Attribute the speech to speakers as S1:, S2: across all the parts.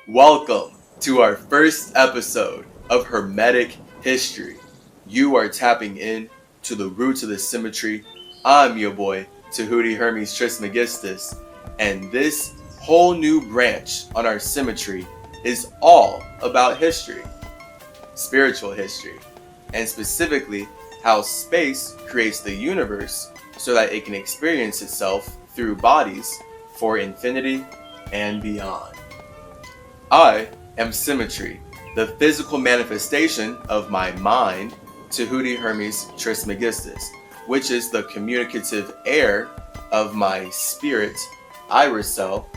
S1: Welcome to our first episode of Hermetic History. You are tapping in to the roots of the CymaTree. I'm your boy, Tahuti Hermes Trismegistus, and this whole new branch on our CymaTree is all about history, spiritual history, and specifically how space creates the universe so that it can experience itself through bodies for infinity and beyond. I am CymaTree, the physical manifestation of my mind, Tahuti Hermes Trismegistus, which is the communicative air of my spirit, iris cell,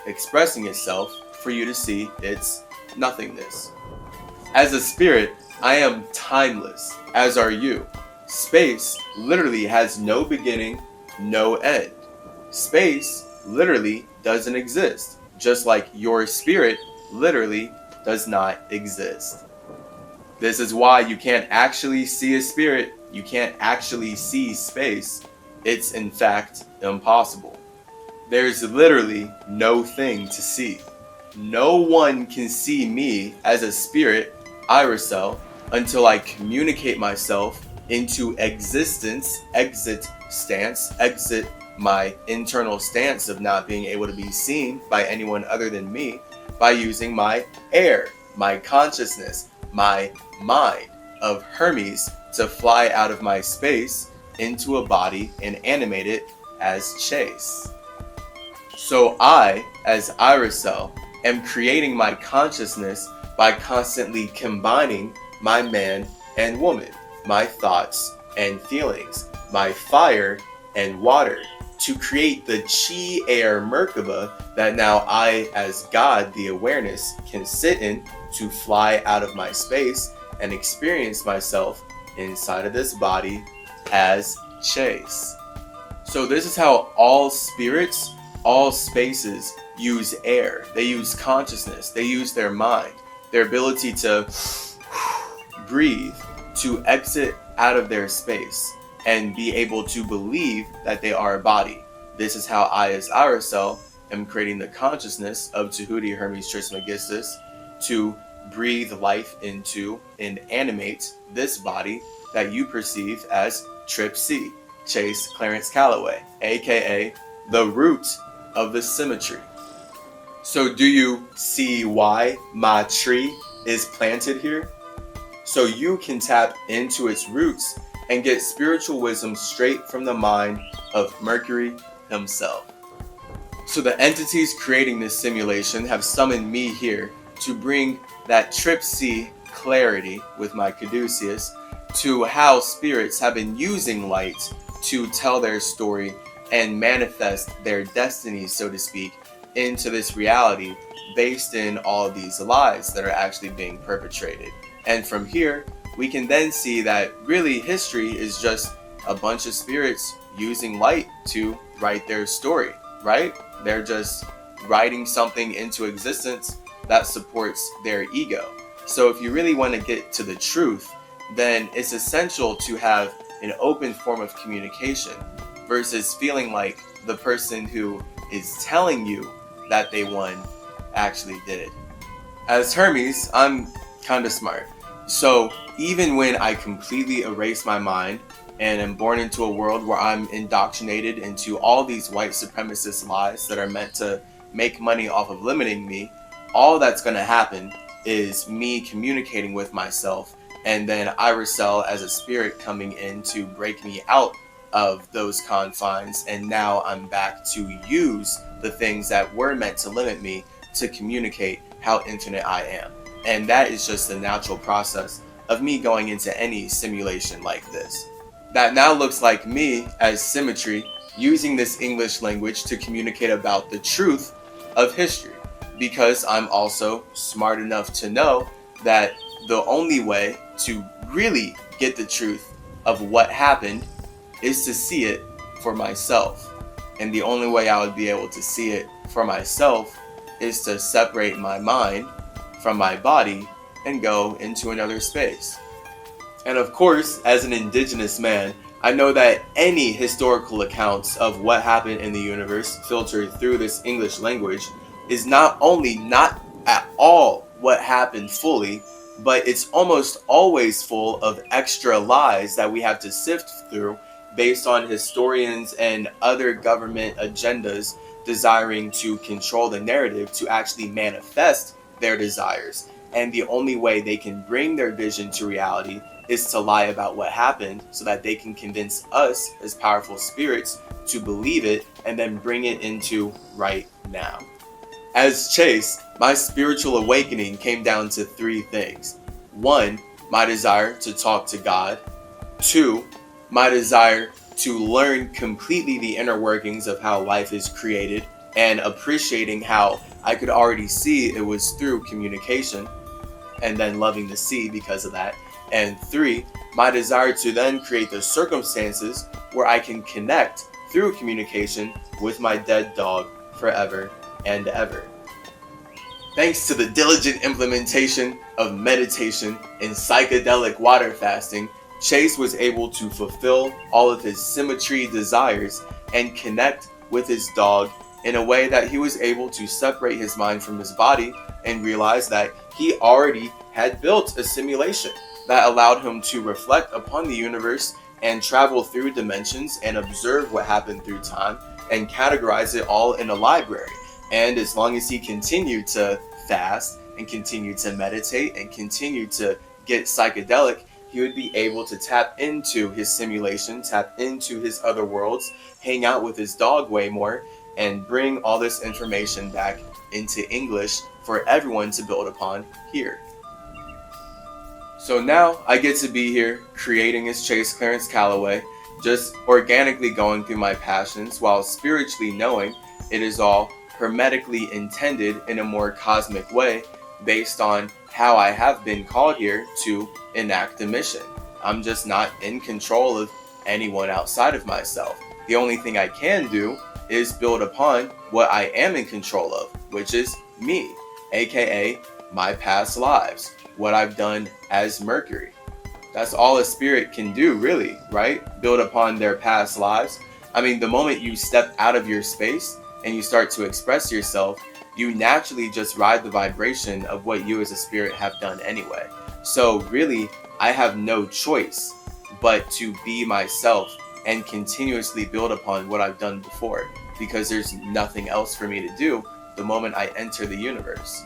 S1: expressing itself for you to see its nothingness. As a spirit, I am timeless, as are you. Space literally has no beginning, no end. Space literally doesn't exist, just like your spirit literally does not exist. This is why you can't actually see a spirit, you can't actually see space. It's in fact impossible. There's literally no thing to see. No one can see me as a spirit, iris cell, until I communicate myself into existence, exit my internal stance of not being able to be seen by anyone other than me, by using my air, my consciousness, my mind of Hermes to fly out of my space into a body and animate it as Chase. So I, as iris cell, am creating my consciousness by constantly combining my man and woman, my thoughts and feelings, my fire and water, to create the chi air Merkaba that now I, as God, the awareness, can sit in to fly out of my space and experience myself inside of this body as Chase. So this is how all spirits, all spaces use air. They use consciousness. They use their mind, their ability to breathe, to exit out of their space and be able to believe that they are a body. This is how I, as iris cell, am creating the consciousness of Tahuti Hermes Trismegistus to breathe life into and animate this body that you perceive as Trip C, Chase Clarence Calloway, aka the root of the CymaTree. So do you see why my tree is planted here? So you can tap into its roots and get spiritual wisdom straight from the mind of Mercury himself. So the entities creating this simulation have summoned me here to bring that Trip C clarity with my caduceus to how spirits have been using light to tell their story and manifest their destiny, so to speak, into this reality based in all of these lies that are actually being perpetrated. And from here, we can then see that really history is just a bunch of spirits using light to write their story, right? They're just writing something into existence that supports their ego. So if you really want to get to the truth, then it's essential to have an open form of communication versus feeling like the person who is telling you that they won actually did it. As Hermes, I'm kind of smart. So even when I completely erase my mind and am born into a world where I'm indoctrinated into all these white supremacist lies that are meant to make money off of limiting me, all that's going to happen is me communicating with myself and then iris cell as a spirit coming in to break me out of those confines, and now I'm back to use the things that were meant to limit me to communicate how infinite I am. And that is just the natural process of me going into any simulation like this. That now looks like me as CymaTree using this English language to communicate about the truth of history, because I'm also smart enough to know that the only way to really get the truth of what happened is to see it for myself. And the only way I would be able to see it for myself is to separate my mind from my body and go into another space. And of course, as an indigenous man, I know that any historical accounts of what happened in the universe filtered through this English language is not only not at all what happened fully, but it's almost always full of extra lies that we have to sift through based on historians and other government agendas desiring to control the narrative to actually manifest their desires. And the only way they can bring their vision to reality is to lie about what happened so that they can convince us as powerful spirits to believe it and then bring it into right now. As Chase, my spiritual awakening came down to 3 things. 1, my desire to talk to God. 2, my desire to learn completely the inner workings of how life is created and appreciating how I could already see it was through communication, and then loving to see because of that. And 3, my desire to then create the circumstances where I can connect through communication with my dead dog forever and ever. Thanks to the diligent implementation of meditation and psychedelic water fasting, Chase was able to fulfill all of his CymaTree desires and connect with his dog in a way that he was able to separate his mind from his body and realize that he already had built a simulation that allowed him to reflect upon the universe and travel through dimensions and observe what happened through time and categorize it all in a library. And as long as he continued to fast and continued to meditate and continued to get psychedelic, he would be able to tap into his simulation, tap into his other worlds, hang out with his dog way more, and bring all this information back into English for everyone to build upon here. So now I get to be here creating as Chase Clarence Calloway, just organically going through my passions while spiritually knowing it is all hermetically intended in a more cosmic way based on how I have been called here to enact a mission. I'm just not in control of anyone outside of myself. The only thing I can do is build upon what I am in control of, which is me, aka my past lives, what I've done as Mercury. That's all a spirit can do, really, right? Build upon their past lives. I mean, the moment you step out of your space and you start to express yourself, you naturally just ride the vibration of what you as a spirit have done anyway. So really, I have no choice but to be myself and continuously build upon what I've done before, because there's nothing else for me to do the moment I enter the universe.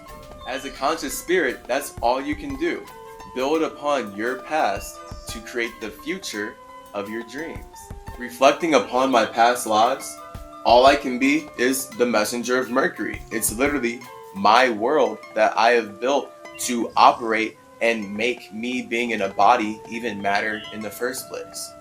S1: As a conscious spirit, that's all you can do. Build upon your past to create the future of your dreams. Reflecting upon my past lives, all I can be is the messenger of Mercury. It's literally my world that I have built to operate and make me being in a body even matter in the first place.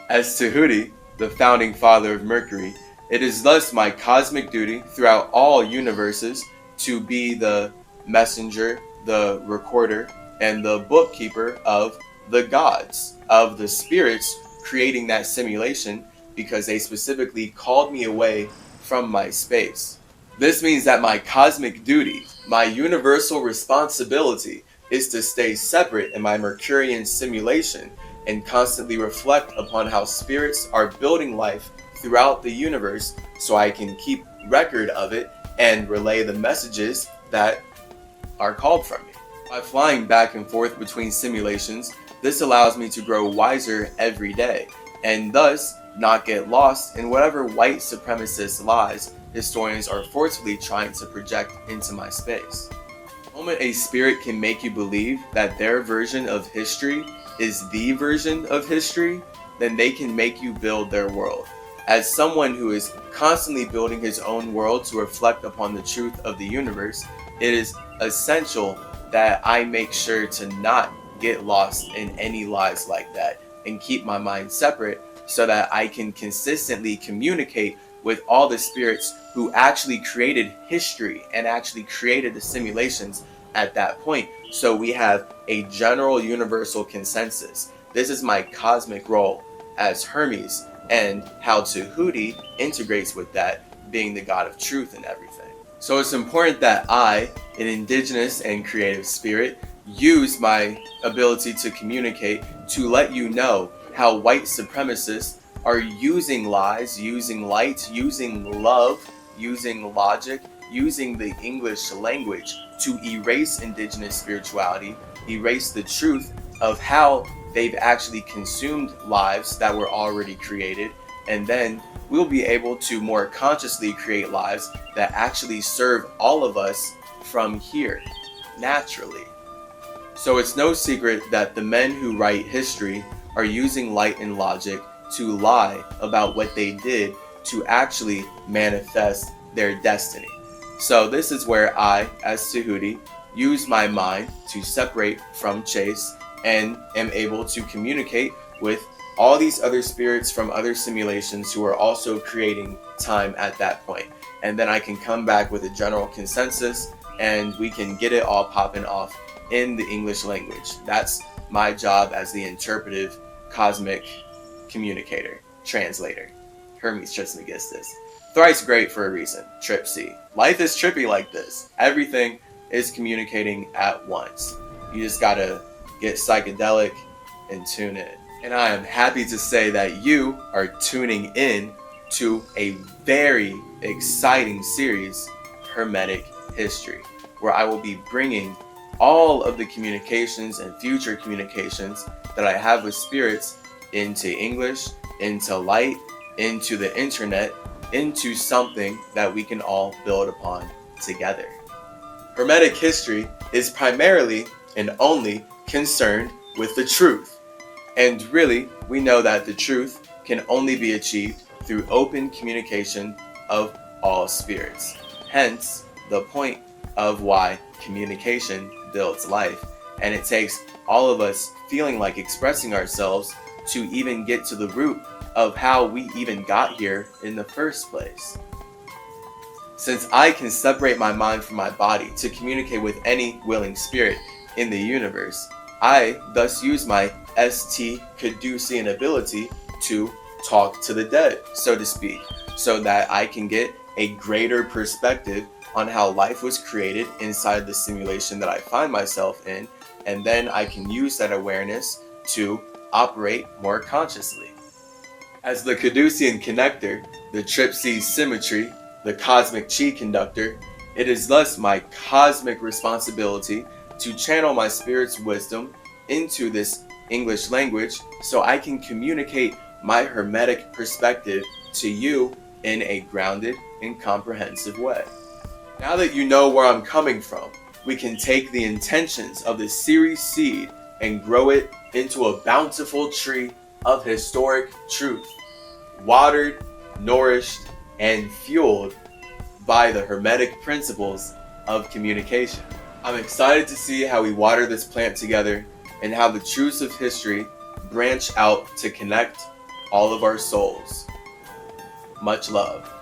S1: As Tahuti, the founding father of Mercury, it is thus my cosmic duty throughout all universes to be the messenger, the recorder, and the bookkeeper of the gods, of the spirits creating that simulation, because they specifically called me away from my space. This means that my cosmic duty, my universal responsibility, is to stay separate in my Mercurian simulation and constantly reflect upon how spirits are building life throughout the universe so I can keep record of it and relay the messages that are called from me. By flying back and forth between simulations, this allows me to grow wiser every day and thus not get lost in whatever white supremacist lies historians are forcefully trying to project into my space. The moment a spirit can make you believe that their version of history is the version of history, then they can make you build their world. As someone who is constantly building his own world to reflect upon the truth of the universe, it is essential that I make sure to not get lost in any lies like that and keep my mind separate so that I can consistently communicate with all the spirits who actually created history and actually created the simulations at that point. So we have a general universal consensus. This is my cosmic role as Hermes, and how Tahuti integrates with that, being the god of truth and everything. So it's important that I, an indigenous and creative spirit, use my ability to communicate to let you know how white supremacists are using lies, using light, using love, using logic, using the English language to erase indigenous spirituality, erase the truth of how they've actually consumed lives that were already created, and then we'll be able to more consciously create lives that actually serve all of us from here, naturally. So it's no secret that the men who write history are using light and logic to lie about what they did to actually manifest their destiny. So this is where I, as Tahuti, use my mind to separate from Chase and am able to communicate with all these other spirits from other simulations who are also creating time at that point. And then I can come back with a general consensus and we can get it all popping off in the English language. That's my job as the interpretive cosmic communicator, translator. Hermes Trismegistus. Thrice great for a reason. Trip C. Life is trippy like this. Everything is communicating at once. You just gotta get psychedelic and tune in. And I am happy to say that you are tuning in to a very exciting series, Hermetic History, where I will be bringing all of the communications and future communications that I have with spirits into English, into light, into the internet, into something that we can all build upon together. Hermetic history is primarily and only concerned with the truth. And really, we know that the truth can only be achieved through open communication of all spirits. Hence, the point of why communication builds life. And it takes all of us feeling like expressing ourselves to even get to the root of how we even got here in the first place. Since I can separate my mind from my body to communicate with any willing spirit in the universe, I thus use my ST Caducean ability to talk to the dead, so to speak, so that I can get a greater perspective on how life was created inside the simulation that I find myself in, and then I can use that awareness to operate more consciously. As the Caducean connector, the Trip C CymaTree, the cosmic chi conductor, it is thus my cosmic responsibility to channel my spirit's wisdom into this English language so I can communicate my Hermetic perspective to you in a grounded and comprehensive way. Now that you know where I'm coming from, we can take the intentions of this series seed and grow it into a bountiful tree of historic truth, watered, nourished, and fueled by the Hermetic principles of communication. I'm excited to see how we water this plant together and how the truths of history branch out to connect all of our souls. Much love.